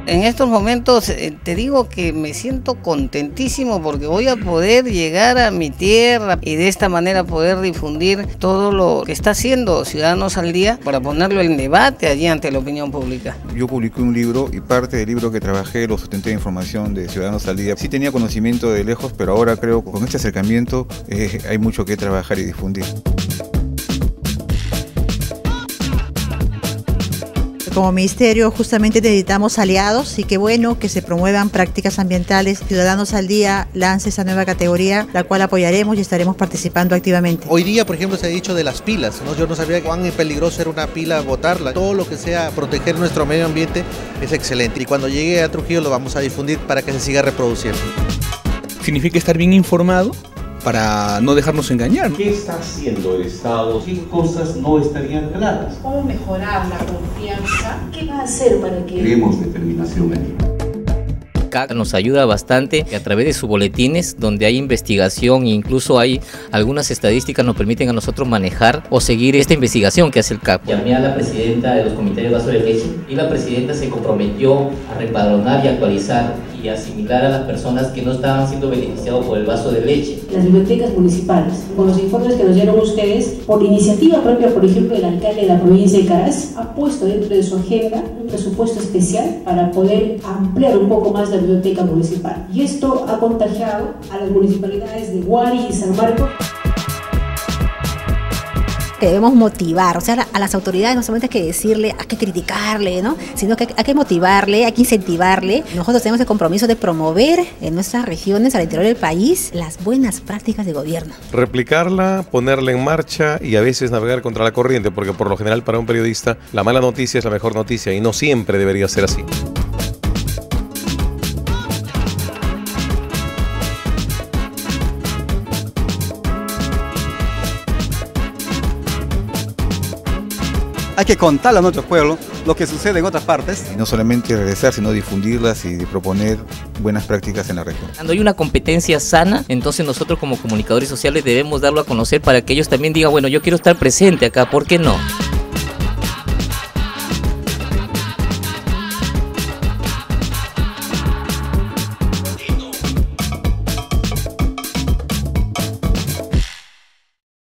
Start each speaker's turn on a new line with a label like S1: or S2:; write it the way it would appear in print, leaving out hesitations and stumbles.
S1: En estos momentos te digo que me siento contentísimo porque voy a poder llegar a mi tierra y de esta manera poder difundir todo lo que está haciendo Ciudadanos al Día para ponerlo en debate allí ante la opinión pública.
S2: Yo publiqué un libro y parte del libro que trabajé lo sustenté de información de Ciudadanos al Día. Sí tenía conocimiento de lejos, pero ahora creo que con este acercamiento hay mucho que trabajar y difundir.
S3: Como ministerio justamente necesitamos aliados y qué bueno que se promuevan prácticas ambientales. Ciudadanos al Día lance esa nueva categoría, la cual apoyaremos y estaremos participando activamente.
S4: Hoy día, por ejemplo, se ha dicho de las pilas, ¿no? Yo no sabía cuán peligroso era una pila botarla. Todo lo que sea proteger nuestro medio ambiente es excelente y cuando llegue a Trujillo lo vamos a difundir para que se siga reproduciendo.
S5: Significa estar bien informado para no dejarnos engañar.
S6: ¿Qué está haciendo el Estado? ¿Qué cosas no estarían claras?
S7: ¿Cómo mejorar la confianza? ¿Qué va a hacer para que...?
S6: Queremos determinación aquí.
S8: CAC nos ayuda bastante a través de sus boletines donde hay investigación e incluso hay algunas estadísticas nos permiten a nosotros manejar o seguir esta investigación que hace el CAC.
S9: Llamé a la presidenta de los comités de vaso de leche y la presidenta se comprometió a repadronar y actualizar y asimilar a las personas que no estaban siendo beneficiados por el vaso de leche.
S7: Las bibliotecas municipales, con los informes que nos dieron ustedes, por iniciativa propia, por ejemplo, el alcalde de la provincia de Caraz, ha puesto dentro de su agenda un presupuesto especial para poder ampliar un poco más la biblioteca municipal. Y esto ha contagiado a las municipalidades de Huari y San Marcos.
S3: Debemos motivar, o sea, a las autoridades no solamente hay que decirle, hay que criticarle, ¿no? Sino que hay que motivarle, hay que incentivarle. Nosotros tenemos el compromiso de promover en nuestras regiones, al interior del país, las buenas prácticas de gobierno.
S10: Replicarla, ponerla en marcha y a veces navegar contra la corriente, porque por lo general para un periodista la mala noticia es la mejor noticia y no siempre debería ser así.
S11: Hay que contarle a nuestro pueblo lo que sucede en otras partes.
S2: Y no solamente regresar, sino difundirlas y proponer buenas prácticas en la región.
S8: Cuando hay una competencia sana, entonces nosotros como comunicadores sociales debemos darlo a conocer para que ellos también digan, bueno, yo quiero estar presente acá, ¿por qué no?